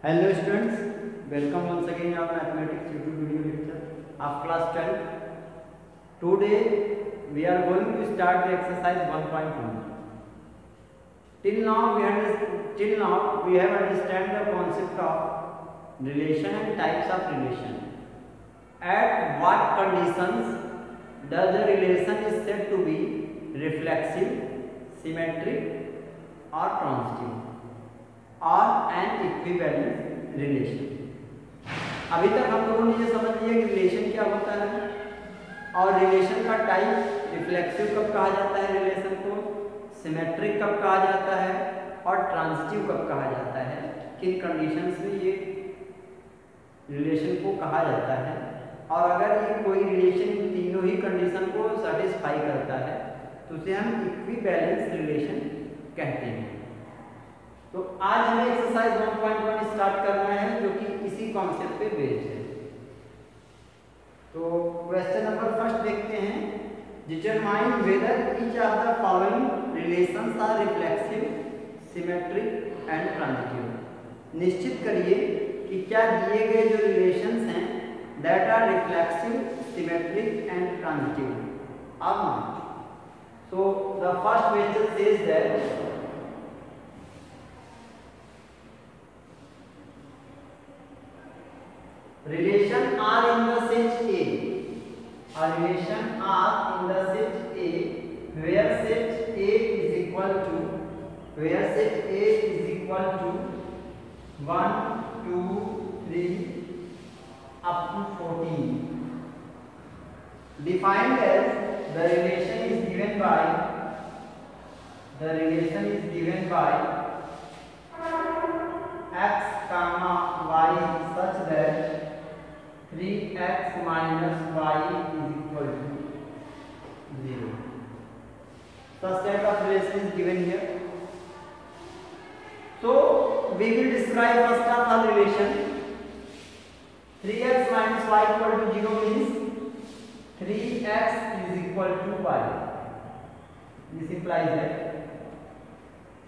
Hello students, welcome once again in our mathematics YouTube video lecture of class 12. Today we are going to start the exercise 1.1. Till now we have understand the concept of relation and types of relation. At what conditions does the relation is said to be reflexive, symmetric or transitive और N equivalent relation. अभी तक हम लोगों ने ये समझ लिया कि रिलेशन क्या होता है और रिलेशन का टाइप रिफ्लेक्सिव कब कहा जाता है, रिलेशन को सिमेट्रिक कब कहा जाता है और ट्रांजिटिव कब कहा जाता है, किन कंडीशंस में ये रिलेशन को कहा जाता है। और अगर ये कोई रिलेशन इन तीनों ही कंडीशन को सेटिस्फाई करता है तो उसे हम इक्विवेलेंस रिलेशन कहते हैं। तो आज हमें एक्सरसाइज 1.1 स्टार्ट करना है जो कि इसी कॉन्सेप्ट पे बेस्ड है। तो क्वेश्चन नंबर फर्स्ट देखते हैं, determine whether each of the following relations are reflexive, symmetric and transitive. निश्चित करिए कि क्या दिए गए जो रिलेशंस हैं that are reflexive, symmetric and transitive are not. So the first question says that relation are in the set A, a relation are in the set A where set A is equal to 1 2 3 up to 14, defined as the relation is given by x comma y such that 3x minus y is equal to 0. Such type of relation is given here. So we will describe first of all relation. 3x minus y equal to 0 means 3x is equal to y. This implies that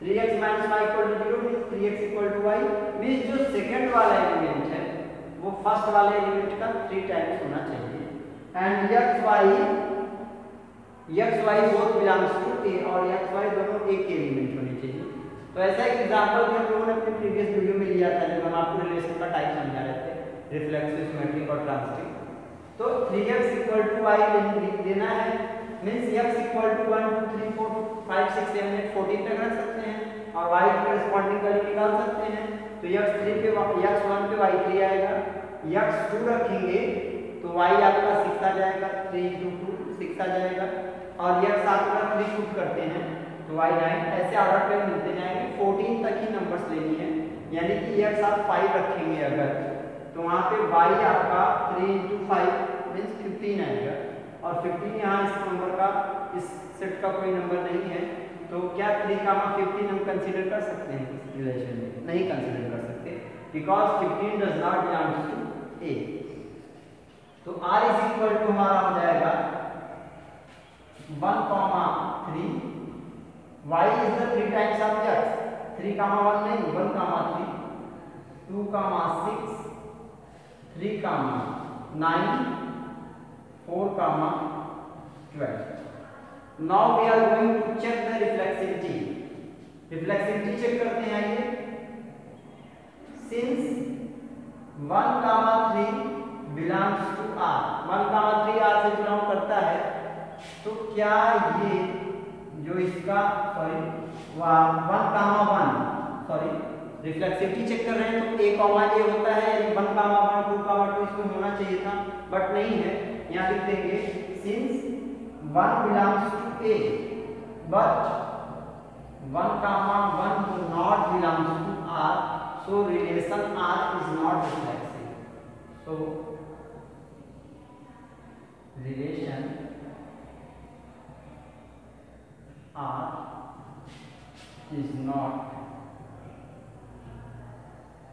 3x minus y equal to 0 means 3x equal to y means जो second वाला element है वो first वाले element का 3 times होना चाहिए। And x y both belongs to A और x Y दोनों एक एलिमेंट होने चाहिए। तो ऐसा एक एग्जांपल भी हम लोगों ने अपने प्रीवियस वीडियो में लिया था जब हम आपको रिलेशन का टाइप समझा रहे थे, रिफ्लेक्सिव, सिमेट्रिक और ट्रांजिटिव। तो 3x इक्वल टू y देना है मींस x इक्वल टू 1 2 3 4 5 6 7 8 14 तक रख सकते हैं और y की करेस्पॉन्डिंग वैल्यू निकाल सकते हैं। तो x1 पे y3 आएगा, x2 रखेंगे तो y आपका 6 आ जाएगा, 3 × 2 6 आ जाएगा और x आपका 3 पुट करते हैं तो y 9। ऐसे ऑर्डर पे मिलते जाएंगे, 14 तक ही नंबर्स लेनी है। यानी कि x आप 5 रखेंगे अगर तो वहाँ पे y आपका 3 × 5 मींस 15 आएगा और 15 यहाँ इस नंबर का, इस सेट का कोई नंबर नहीं है तो क्या 3, 15 हम कंसीडर कर सकते हैं इस रिलेशन में? नहीं कंसीडर कर सकते because 15 does not belongs to A. तो r इज इक्वल टू हमारा हो जाएगा 1, 3, y is the 3 times of x, 3, 1 नहीं 1, 3, 2, 6, 3, 9, 4, 12. Now we are going to check the reflexivity. Reflexivity check करते हैं आइए। Since 1, 3 belongs to R, 1, 3 R से belong करता है तो क्या ये जो इसका 1, रिफ्लेक्सिविटी चेक कर रहे हैं तो a, a होता है यानी 1, 1, 2, 2 इसमें होना चाहिए था बट नहीं है। यहाँ लिख देंगे since 1 belongs to A but 1, 1 do not belongs to R, so relation R is not reflexive. So relation R is not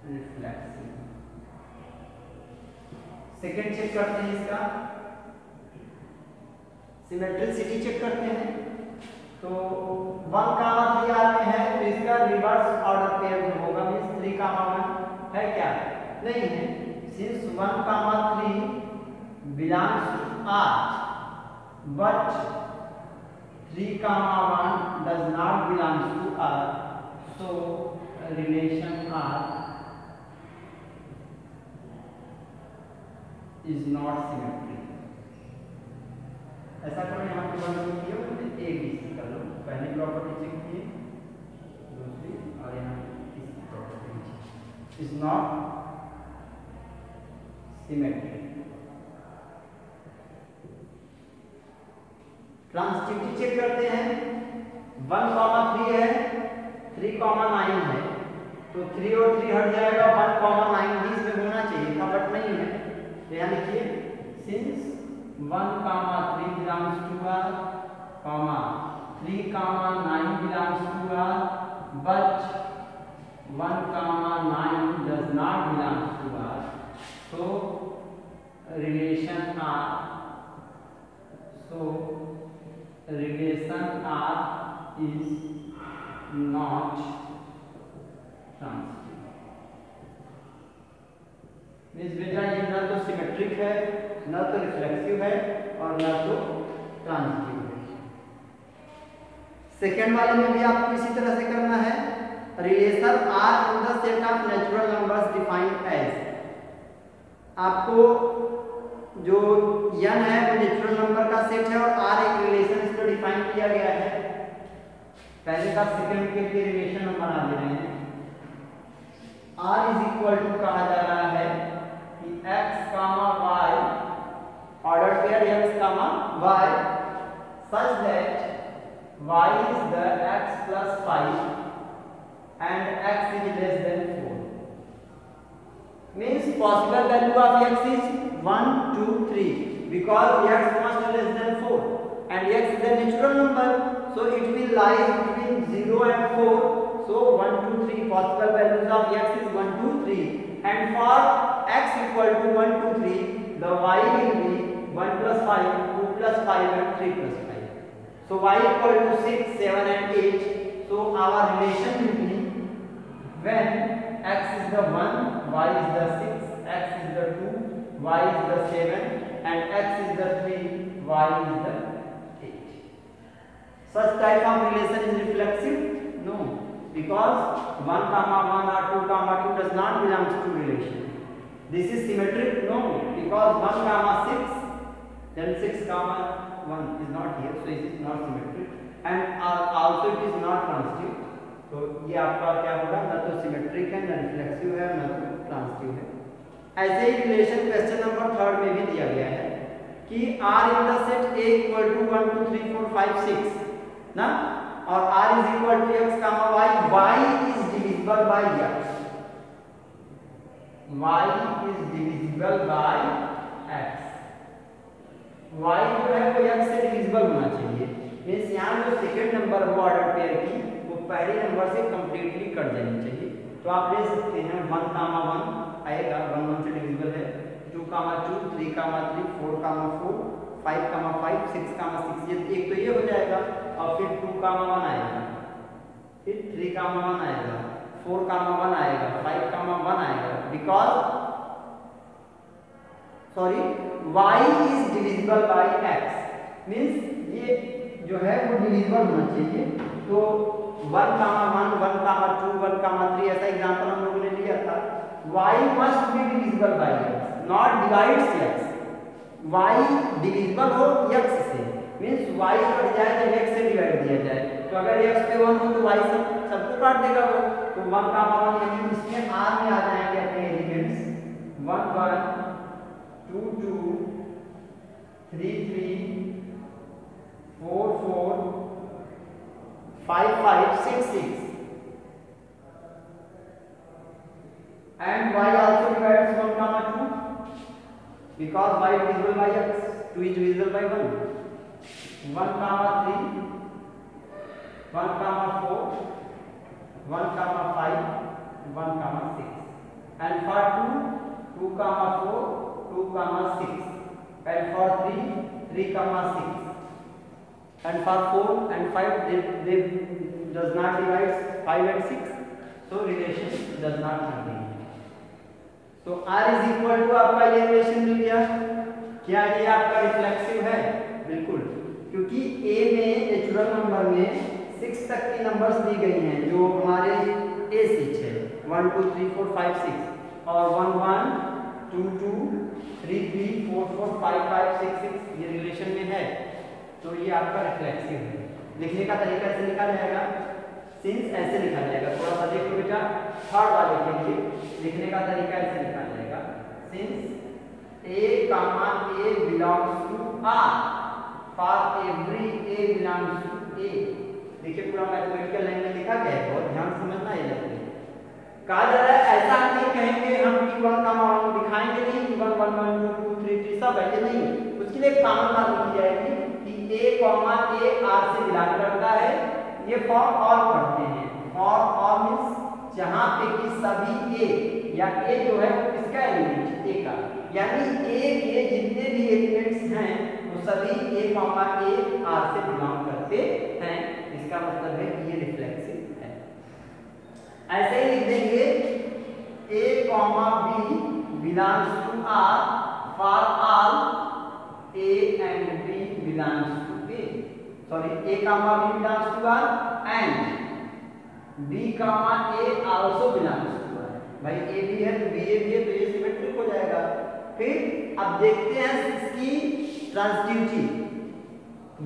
reflexive. Second check करते हैं इसका, सिमेट्रिसिटी चेक करते हैं। तो 1, 3 R में है तो इसका रिवर्स ऑर्डर पेयर में होगा मींस 3, 1 है क्या? नहीं है। Since 1, 3 belongs to R, but 3, 1 does not belong to R, so relation R is not symmetric. ऐसा करो, यहाँ पे वन किया मुझे ए बी सी कर लो, पहली प्रॉपर्टी चेक की, दूसरी, और यहाँ तीसरी property is not symmetric. Transitivity check करते हैं। 1, 3 है, 3, 9 है, तो 3 और 3 हट जाएगा, 1, 9 भी इसमें होना चाहिए था बट नहीं है। तो यहाँ लिखिए since 1, 3 belongs to R, 3, 9 belongs to R, but 1, 9 does not belong to R, so relation R is not transitive। Means बेटा ये न तो सिमेट्रिक है, न तो रिफ्लेक्सिव है, और न तो ट्रांजिटिव है। सेकेंड वाले में भी आपको इसी तरह से करना है। Relation R in the set of natural numbers defined as, आपको जो n है वो नेचुरल नंबर का सेट है और r एक रिलेशन इसको डिफाइन किया गया है। पहले का सेकंड के लिए रिलेशन हम बना दे रहे हैं। r इज इक्वल टू कहा जा रहा है कि x, y order pair x, y such that y is the x plus 5 and x is less than 4, means possible value of x is 1, 2, 3 because x must be less than 4 and x is a natural number, so it will lie between 0 and 4. So 1, 2, 3 possible values of x is 1, 2, 3 and for x equal to 1, 2, 3 the y will be 1 plus 5, 2 plus 5 and 3 plus 5. So y equal to 6, 7 and 8. So our relation will be when x is the 1, y is the 6, x is the 2, y is the 7 and x is the 3, y is the 8. Such type of relation is reflexive? No, because 1, 1 or 2, 2 does not belong to relation. This is symmetric? No, because 1, 6, then 6, 1 is not here, so it is not symmetric and also it is not transitive. तो ये आपका क्या होगा, न तो symmetric है, न reflexive है, न तो ट्रांजिटिव है। ऐसे ही रिलेशन क्वेश्चन नंबर 3 में भी दिया गया है कि r in the set a equal to 1, 2, 3, 4, 5, 6 ना, और r is equal to x, y is divisible by x, y is divisible by x, y जो है वो x से डिविजिबल होना चाहिए। मींस यहाँ जो सेकंड नंबर है ऑर्डर पेयर की वो पहले नंबर से कंप्लीटली कट जानी चाहिए। तो आप ले सकते हैं 1, 1 आएगा, 1, 1 से डिविजिबल है, 2, 2, 3, 3, 4, 4, 5, 5, 6, 6, ये एक तो ये हो जाएगा और फिर 2, 1 आएगा, फिर 3, 1 आएगा, 4, 1 आएगा, 5, 1 आएगा, because sorry y is divisible by x, means ये जो है वो डिविजिबल होना चाहिए। तो 1, 1, 1, 2, 1, 3 ऐसा एग्जांपल हम लोगों ने लिया था। y must be divisible by x, not divides x, y divisible हो x से, मींस y कट जाए जब x से डिवाइड दिया जाए, तो अगर x पे 1 हो तो y सबको काट देगा वो। तो 1, 1 यानी इसमें r में आ जाएंगे अपने elements 1, 1, 2, 2, 3, 3, 4, 4, 5, 5, 6, 6 and y also divides 1, 2 because y is divisible by x, 2 is divisible by 1, 1, 3, 1, 4, 1, 5, 1, 6 and for 2, 2, 4, 2, 6 and for 3, 3, 6 and for 4 and 5 they does not divide 5 and 6, so relation does not continue. तो r is equal to आपका ये relation मिल गया। क्या ये आपका reflexive है? बिल्कुल, क्योंकि a में नेचुरल नंबर में 6 तक की नंबर्स दी गई हैं जो हमारे A6 है, 1 2 3 4 5 6 और 1 1 2 2 3 3 4 4 5 5 6 6 ये रिलेशन में है। तो ये आपका रिफ्लेक्सिव है। लिखने का तरीका ऐसे लिखा जाएगा, सिंस ऐसे लिखा जाएगा। थोड़ा सा देखो बेटा, थर्ड वाले के लिए लिखने का तरीका ऐसे लिखा जाएगा, since a comma a belongs to r for every a belongs to a। देखिए पूरा मैथमेटिकल लैंग्वेज लिखा गया है, बहुत ध्यान समझना है। जब कहा जा रहा है ऐसा नहीं कहेंगे हम कि 1 comma 1 दिखाएंगे नहीं कि 1 1 1 2 2 3 3 सब ऐसे नहीं। उसके लिए एक कॉमन बात लिखी जाएगी कि a comma a r से बिलोंग करता है। ये फॉर ऑल पढ़ते हैं। फॉर ऑल मींस जहां पे कि सभी a या a जो है वो किसका एलिमेंट a का, यानी a के जितने भी एलिमेंट्स हैं वो सभी a कॉमा a r से बिलोंग करते हैं। इसका मतलब है कि ये रिफ्लेक्सिव है। ऐसे ही लिख देंगे a comma b belongs to r for all a and b belongs to a। Sorry, a comma b belongs to r and b comma a also belongs to r। भाई a भी है तो b a भी है, तो ये symmetric हो जाएगा। फिर अब देखते हैं इसकी ट्रांसटिविटी।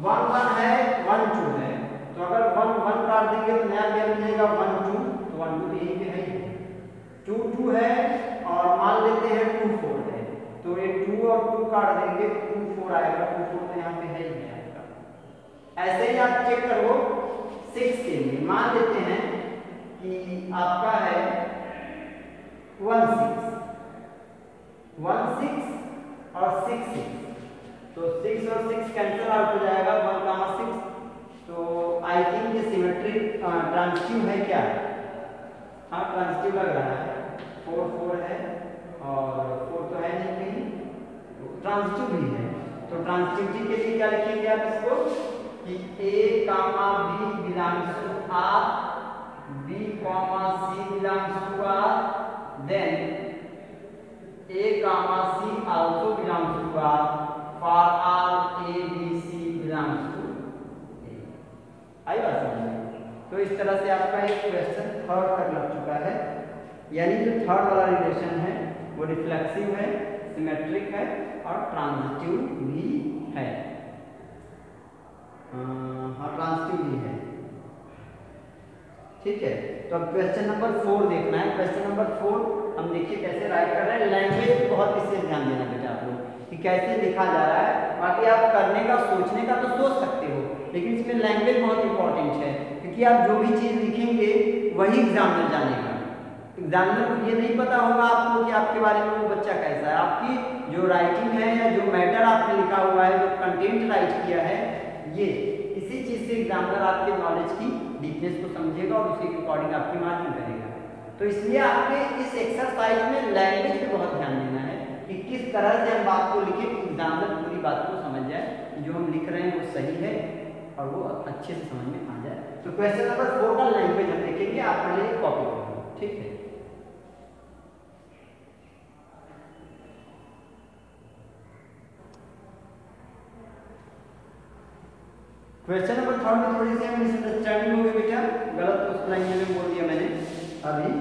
1 1 है, 1 2 है, तो अगर 1 1 काट देंगे तो नया पेयर मिलेगा 1 2, तो 1 2 यहीं पे है। 2 2 है और मान लेते हैं 2 4 है, तो ये 2 और 2 काट देंगे 2 4 आएगा। 2 4 तो यहाँ पे है ही है आपका। ऐसे ही आप चेक करो 6 के लिए, मान लेते हैं कि आपका है 1 6 और 6 6, तो 6 और 6 कैंसिल आउट हो जाएगा, 1 6। तो आई थिंक ये सिमेट्रिक ट्रांजिटिव है क्या? हाँ, ट्रांजिटिव लग रहा है। 4 4 है और 4 तो है नहीं कहीं, तो ट्रांजिटिव भी है। तो ट्रांजिटिविटी के लिए क्या लिखेंगे आप इसको कि a comma b belongs to r, b comma c belongs to r, then a comma c also belongs to r for all a b c belongs to a। आई बात समझ में? तो इस तरह से आपका एक क्वेश्चन थर्ड तक लग चुका है। यानी जो थर्ड वाला रिलेशन है वो रिफ्लेक्सिव है, सिमेट्रिक है और ट्रांजिटिव भी है। हाँ, ट्रांजिटिव भी है। ठीक है, तो अब क्वेश्चन नंबर 4 देखना है। क्वेश्चन नंबर 4 हम देखिए कैसे राइट कर रहे हैं। लैंग्वेज पे बहुत विशेष ध्यान देना बेटा आप लोग कि कैसे लिखा जा रहा है। बाकी आप करने का सोचने का तो सोच सकते हो, लेकिन इसमें लैंग्वेज बहुत इंपॉर्टेंट है, क्योंकि आप जो भी चीज़ लिखेंगे वही एग्जामिनर जानेगा। एग्जामिनर को ये नहीं पता होगा आपको कि आपके बारे में वो बच्चा कैसा है। आपकी जो राइटिंग है या जो मैटर आपने लिखा हुआ है, जो कंटेंट राइट किया है, ये इसी चीज़ से एग्जामिनर आपके नॉलेज की डीपनेस को समझेगा और उसी के अकॉर्डिंग आपकी मार्किंग करेगा। तो इसलिए आपके इस एक्सरसाइज में लैंग्वेज पे बहुत ध्यान देना है कि किस तरह से हम बात को लिखें कि एग्जामिनर पूरी बात को समझ जाए कि जो हम लिख रहे हैं वो सही है और वो अच्छे से समझ में आ जाए। तो क्वेश्चन नंबर 4 का लैंग्वेज हम देखेंगे, आप पहले कॉपी करो। ठीक है, क्वेश्चन नंबर 3 में थोड़ी सी मिसअंडरस्टैंडिंग हो गई बेटा, गलत उस लैंग्वेज में बोल दिया मैंने अभी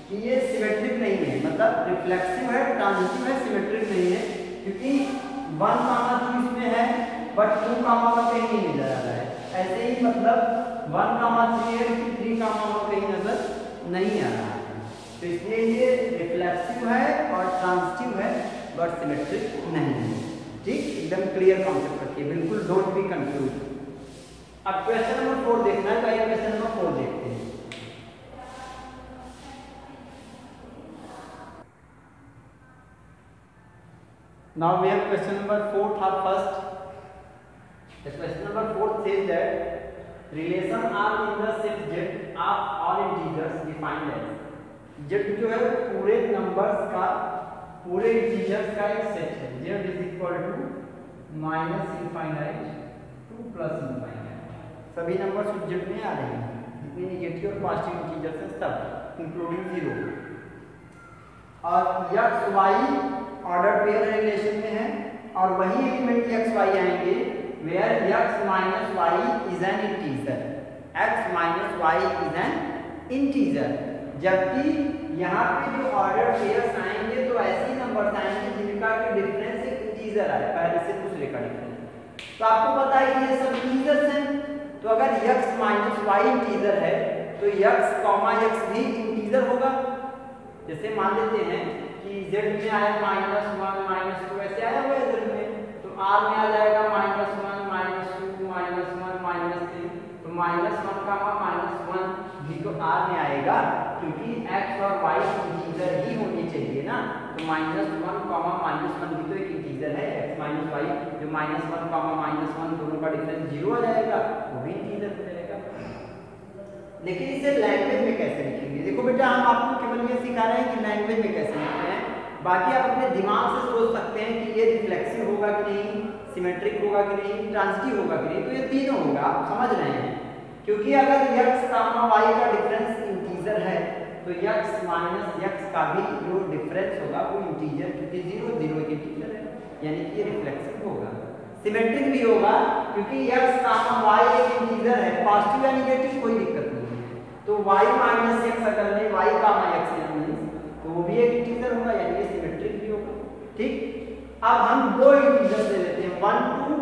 कि ये सिमेट्रिक नहीं है, मतलब रिफ्लेक्सिव है, ट्रांजिटिव है, सिमेट्रिक नहीं है, क्योंकि 1 कामा 2 इसमें है बट 2 कामा 1 कहीं नहीं नजर आ रहा है। ऐसे ही मतलब 1 कामा 3 है, 3 कामा 1 कहीं नजर नहीं आ रहा है। तो इसलिए ये रिफ्लेक्सिव है और ट्रांजिटिव है बट सिमेट्रिक नहीं है। ठीक, एकदम क्लियर कॉन्सेप्ट रखिए, बिल्कुल डोंट बी कंफ्यूज। अब क्वेश्चन नंबर 4 देखना है, तो आइए क्वेश्चन नंबर 4 देखते हैं। Now we have question number 4 or first. The question number 4 says that relation R in the set Z of all integers defined as Z जो है पूरे नंबर्स का, पूरे इंटीजर्स का एक सेट है। Z is equal to -∞ to +∞। सभी numbers उस Z में आ रहे हैं, जितने नेगेटिव और पॉजिटिव इंटीजर्स हैं सब, इंक्लूडिंग 0। और x y order pair relation में है, और वही एलिमेंट एक्स वाई आएंगे where x minus y is an integer, x minus y is an integer. जबकि यहाँ पे जो ऑर्डर पेयर्स आएंगे तो ऐसे नंबर्स आएंगे जिनका कि डिफरेंस एक इंटीजर आए, पहले से दूसरे का डिफरेंस। तो आपको पता है कि ये सब इंटीजर्स हैं, तो अगर x माइनस वाई इंटीजर है तो x कॉमा x भी इंटीजर होगा। जैसे मान लेते हैं कि z में आया -1 -2 ऐसे आया हुआ है z में, तो r में आ जाएगा -1 -2 -1 -3, तो -1 कामा -1 भी तो r में आएगा, क्योंकि x और y इंटीजर ही होनी चाहिए ना। तो -1 कामा -1 भी तो एक इंटीजर है, x माइनस वाई जो -1 कामा -1 दोनों का डिफरेंस 0 आ जाएगा, वो भी इंटीजर हो जाएगा। लेकिन इसे लैंग्वेज में कैसे लिखेंगे? देखो बेटा, हम आपको केवल ये सिखा रहे हैं कि लैंग्वेज में कैसे लिखते हैं, बाकी आप अपने दिमाग से सोच सकते हैं कि ये रिफ्लेक्सिव होगा कि नहीं, सिमेट्रिक होगा कि नहीं, ट्रांजिटिव होगा कि नहीं। तो ये तीनों होगा, आप समझ रहे हैं। क्योंकि अगर x कामा y का डिफरेंस इंटीजर है तो x माइनस x का भी जो डिफरेंस होगा वो इंटीजर, क्योंकि 0 0 एक इंटीजर है, यानी कि ये रिफ्लेक्सिव होगा। सिमेट्रिक भी होगा क्योंकि x कामा y एक इंटीजर है, पॉजिटिव या नेगेटिव कोई दिक्कत नहीं है। तो y माइनस x अगर ले y कामा x यानी तो वो भी एक इंटीजर होगा, यानी ये सिमेट्रिक भी होगा। ठीक, अब हम दो इंटीजर्स ले लेते हैं 1 2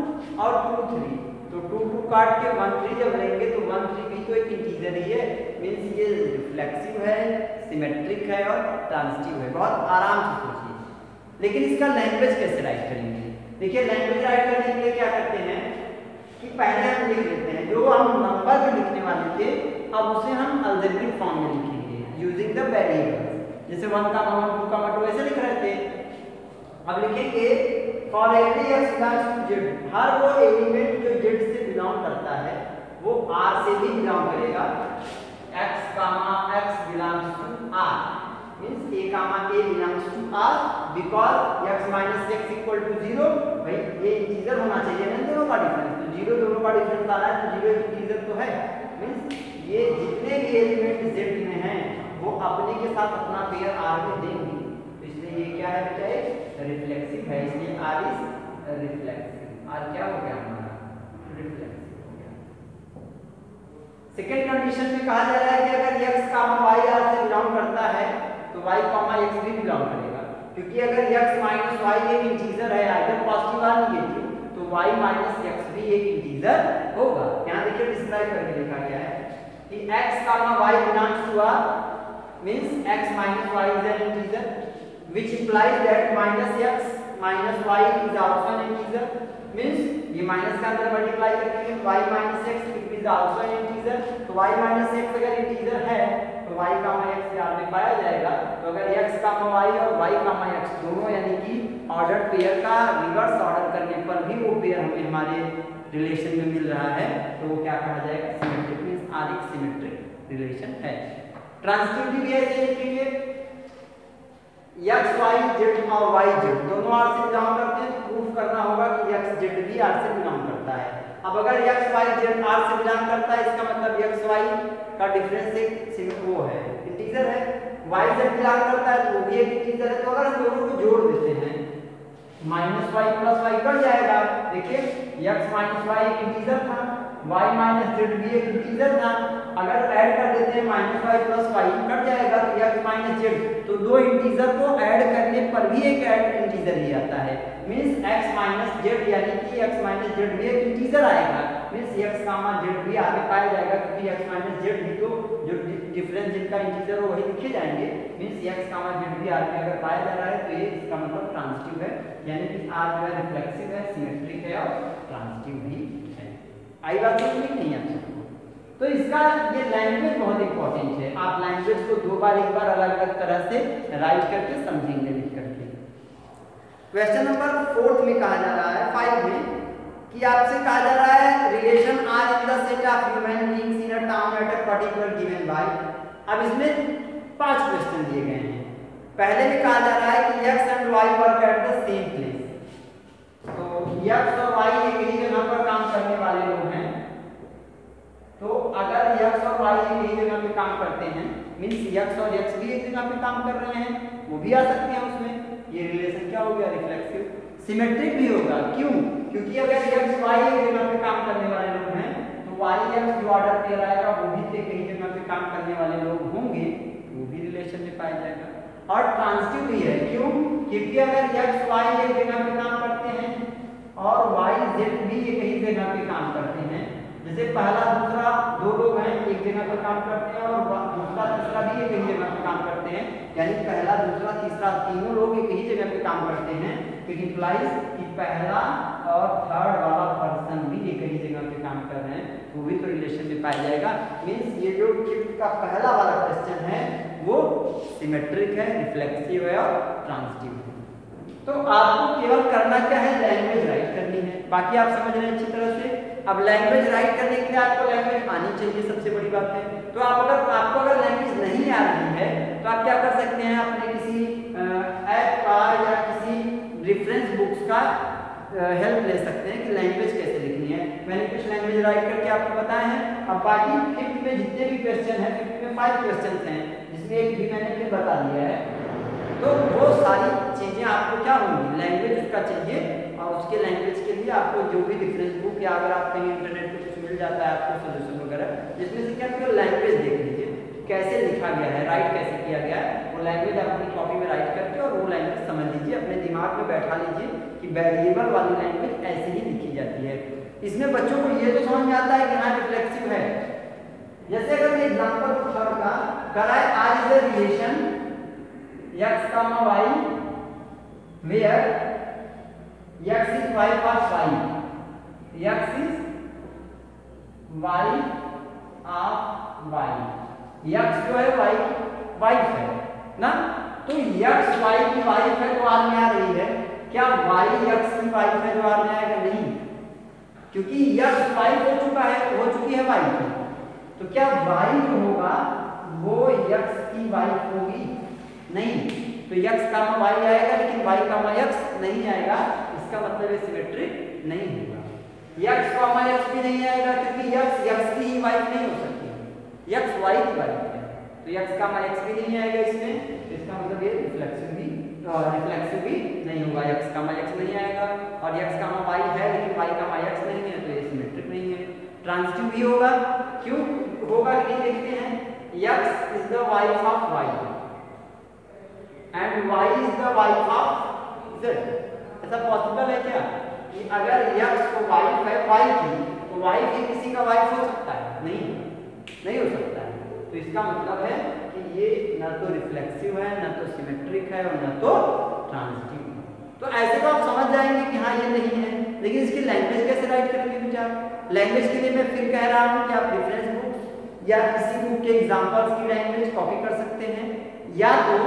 और 2 3। तो 2 2 काट के 1 3 जब लेंगे तो 1 3 भी तो एक इंटीजर ही है, मींस ये रिफ्लेक्सिव है, सिमेट्रिक है और ट्रांजिटिव है। बहुत आराम से सोचिए। लेकिन इसका लैंग्वेज कैसे राइट करेंगे? देखिए, लैंग्वेज राइट करने के लिए क्या करते हैं कि पहले हम लिख लेते हैं जो हम नंबर में लिखने वाले थे, अब उसे हम अलजेब्रिक फॉर्म में लिखेंगे यूजिंग द वेरिएबल्स। जैसे 1 का 1 2 का 2 ऐसे लिख रहे थे, अब लिखेंगे for every x belongs to z, हर वो एलिमेंट जो z से बिलोंग करता है वो r से भी बिलोंग करेगा। x comma x belongs to r means a comma a belongs to r because x minus x equal to 0। भाई ये इंटीजर होना चाहिए ना दोनों का डिफरेंस, तो 0 दोनों का डिफरेंस आ रहा है तो 0 इंटीजर तो है, मींस ये जितने भी एलिमेंट z में हैं वो अपने के साथ अपना पेयर r में देंगे। इसलिए ये क्या है बेटा, रिफ्लेक्सिव है, इसलिए r इज रिफ्लेक्सिव। r क्या हो गया हमारा, रिफ्लेक्सिव हो गया। सेकंड कंडीशन में कहा जा रहा है कि अगर x कामा y r से बिलोंग करता है तो y कामा x भी बिलोंग करेगा, क्योंकि अगर x माइनस y एक इंटीजर है आइदर पॉजिटिव और नेगेटिव, तो y माइनस x भी एक इंटीजर होगा। यहां देखिए डिस्क्राइब करके लिखा गया है कि x comma y belongs to r means x minus y is an integer, which implies that minus x minus y is also an integer, means ये माइनस का अंदर मल्टीप्लाई करेंगे y minus x it is also an integer। तो y minus x अगर integer है तो y कामा x यहाँ पे पाया जाएगा। तो अगर x कामा y और y कामा x दोनों यानी कि ऑर्डर पेयर का रिवर्स ऑर्डर करने पर भी वो पेयर हमें हमारे रिलेशन में मिल रहा है, तो वो क्या कहा जाएगा, सिमेट्रिक, मींस r एक सिमेट्रिक रिलेशन है। ट्रांजिटिव भी ऐसे लिखेंगे, x y z और y z दोनों r से बिलोंग करते हैं, प्रूफ करना होगा कि x z भी r से बिलोंग करता है। अब अगर x y z r से बिलोंग करता है, इसका मतलब x y का डिफरेंस एक वो है, इंटीजर है। y z बिलोंग करता है तो वो भी एक इंटीजर है। तो अगर हम दोनों को जोड़ देते हैं minus y plus y cut जाएगा। देखिए x माइनस वाई एक इंटीजर था, y माइनस जेड भी एक इंटीजर था, अगर ऐड कर देते हैं minus y plus y cut जाएगा तो x माइनस जेड, तो दो इंटीजर को ऐड करने पर भी एक इंटीजर ही आता है, मींस x माइनस जेड यानी कि x माइनस जेड भी एक इंटीजर आएगा, मींस x कामा जेड भी आगे पाया जाएगा, क्योंकि x माइनस जेड भी तो जो डिफरेंस जिनका इंटीजर हो वही लिखे जाएंगे, मींस x कामा जेड भी आगे अगर पाया जा रहा है तो ये इसका मतलब ट्रांजिटिव है, यानी कि r जो है रिफ्लेक्सिव है, सिमेट्रिक है और ट्रांजिटिव भी है। आई बात समझ में नहीं आप सबको? तो इसका ये लैंग्वेज बहुत इंपॉर्टेंट है, आप लैंग्वेज को दो बार एक बार अलग अलग तरह से राइट करके समझेंगे लिख करके। क्वेश्चन नंबर 4 में कहा जा रहा है 5 में कि आपसे कहा जा रहा है relation R in the set of human beings in a town at a particular given by. अब इसमें 5 क्वेश्चन दिए गए हैं। पहले में कहा जा रहा है कि x and y work at the same place, तो x और y एक ही जगह पर काम करने वाले लोग हैं, तो अगर x और y एक ही जगह पे काम करते हैं, मींस x और x भी एक जगह पे काम कर रहे हैं, वो भी आ सकते हैं उसमें। ये रिलेशन क्या हो गया? रिफ्लेक्सिव। सिमेट्रिक भी होगा, क्यों? क्योंकि अगर x y एक जगह पे काम करने वाले लोग हैं तो y x जो ऑर्डर कहलाएगा वो भी एक ही जगह पे काम करने वाले लोग होंगे, वो भी रिलेशन में पाया जाएगा। और ट्रांजिटिव भी है, क्यों? क्योंकि अगर x y एक जगह पे काम करते हैं और y z भी एक ही जगह पे काम करते हैं, जैसे पहला दूसरा दो लोग हैं एक जगह पर काम करते हैं और दूसरा तीसरा भी एक ही जगह पे काम करते हैं, यानी पहला दूसरा तीसरा तीनों लोग एक ही जगह पे काम करते हैं, तो इट इंप्लाइज कि पहला और थर्ड वाला पर्सन भी एक ही जगह पे काम कर रहे हैं, वो भी तो रिलेशन में पाया जाएगा। मींस ये जो फिफ्थ का पहला वाला क्वेश्चन है वो सिमेट्रिक है, रिफ्लेक्सिव है और ट्रांजिटिव है। तो आपको केवल करना क्या है? लैंग्वेज राइट करनी है, बाकी आप समझ रहे हैं अच्छी तरह से। अब लैंग्वेज राइट करने के लिए आपको लैंग्वेज आनी चाहिए, सबसे बड़ी बात है। तो आपको अगर लैंग्वेज नहीं आ रही है तो आप क्या कर सकते हैं? अपने किसी ऐप का या किसी रेफरेंस बुक्स का हेल्प ले सकते हैं कि लैंग्वेज कैसे लिखनी है। मैंने कुछ लैंग्वेज राइट करके आपको बताए हैं। अब बाकी फिफ्थ में जितने भी क्वेश्चन हैं, फिफ्थ में 5 क्वेश्चन हैं, जिसमें एक भी मैंने फिर बता दिया है। तो वो सारी चीजें आपको क्या होंगी? लैंग्वेज उसका चाहिए, और उसके लैंग्वेज के लिए आपको जो भी रेफरेंस बुक या अगर आप कहीं इंटरनेट पे कुछ मिल जाता है आपको सजेशन वगैरह, जिसमें से क्या केवल लैंग्वेज देख लीजिए कैसे लिखा गया है, राइट कैसे किया गया है, वो लैंग्वेज आप अपनी कॉपी में राइट करके और वो लैंग्वेज समझ लीजिए, अपने दिमाग में बैठा लीजिए कि वेरिएबल वाली लैंग्वेज ऐसे ही लिखी जाती है। इसमें बच्चों को ये तो समझ में आता है कि हाँ रिफ्लेक्सिव है। जैसे अगर मैं एग्जाम्पल थर्ड का कराए, आज is the relation x, y where x is wife of y, x is wife of y, x जो है y वाइफ है ना, तो x y की वाइफ है तो आर में आ रही है, क्या y x की वाइफ है जो आर में आएगा? नहीं, क्योंकि x वाइफ हो चुकी है y की, तो क्या y जो होगा वो x की वाइफ होगी? नहीं, तो x कामा y आएगा लेकिन y कामा x नहीं आएगा, इसका मतलब ये सिमेट्रिक नहीं होगा। x कामा x भी नहीं आएगा क्योंकि x की ही वाइफ नहीं हो सकती, x y की वाइफ है, तो x कामा x भी नहीं आएगा इसमें, तो इसका मतलब ये रिफ्लेक्सिव भी नहीं होगा, x कामा x नहीं आएगा, और x कामा y है लेकिन y कामा x नहीं है, तो ये सिमेट्रिक नहीं है। ट्रांजिटिव भी होगा, क्यों होगा कि देखते हैं, x is the wife of y and y is the wife of z। ऐसा पॉसिबल है क्या कि अगर x को वाइफ है y की, तो y भी किसी का वाइफ हो सकता है? नहीं हो सकता है। तो इसका मतलब है कि ये न तो रिफ्लेक्सिव है, न तो सिमेट्रिक है और न तो ट्रांजिटिव है। तो ऐसे तो आप समझ जाएंगे कि हाँ ये नहीं है, लेकिन इसकी लैंग्वेज कैसे राइट करेंगे बेटा? लैंग्वेज के लिए मैं फिर कह रहा हूँ कि आप रेफरेंस बुक्स या किसी बुक के एग्जांपल्स की लैंग्वेज कॉपी कर सकते हैं, या तो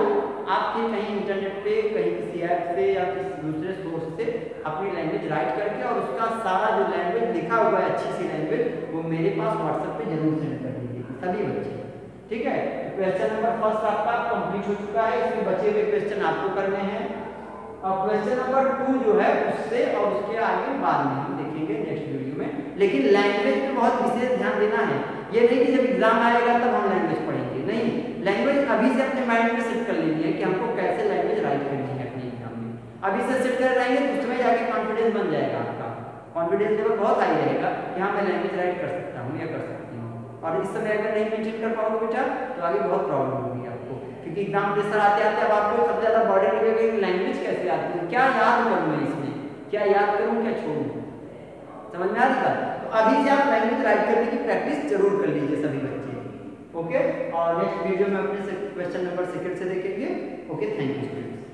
आपके कहीं इंटरनेट पे कहीं किसी ऐप से या किसी दूसरे सोर्स से अपनी लैंग्वेज राइट करके और उसका सारा जो लैंग्वेज लिखा हुआ है अच्छी सी लैंग्वेज, वो मेरे पास व्हाट्सएप पे जरूर सेंड कर दीजिए सभी बच्चे, ठीक है। क्वेश्चन नंबर फर्स्ट आपका कंप्लीट हो चुका है, इसमें बचे हुए क्वेश्चन आपको करने हैं, और क्वेश्चन नंबर 2 जो है उससे और उसके आगे बाद में हम देखेंगे नेक्स्ट वीडियो में। लेकिन लैंग्वेज पे बहुत विशेष ध्यान देना है, ये नहीं कि जब एग्जाम आएगा तब हम लैंग्वेज पढ़ेंगे, नहीं, लैंग्वेज अभी से अपने माइंड में सेट कर लीजिए कि हमको कैसे लैंग्वेज राइट करनी है अपने एग्जाम में। अभी से सेट कर रहेंगे तो उसमें जाके कॉन्फिडेंस बन जाएगा, आपका कॉन्फिडेंस लेवल बहुत हाई रहेगा कि हाँ मैं लैंग्वेज राइट कर सकता हूँ या कर सकती हूँ। और इस समय अगर नहीं मेंटेन कर पाओगे बेटा तो आगे बहुत प्रॉब्लम होगी आपको, क्योंकि एग्जाम प्रेशर आते आते अब आपको सबसे ज्यादा बर्डन लगेगा कि लैंग्वेज कैसे आती है, क्या याद करूँ मैं इसमें, क्या याद करूँ क्या छोड़ूँ, समझ में आ रही बात? तो अभी से आप लैंग्वेज राइट करने की प्रैक्टिस जरूर कर लीजिए सभी बच्चे, ओके। और नेक्स्ट वीडियो में अपने क्वेश्चन नंबर 2 से देखेंगे, ओके। Thank you students.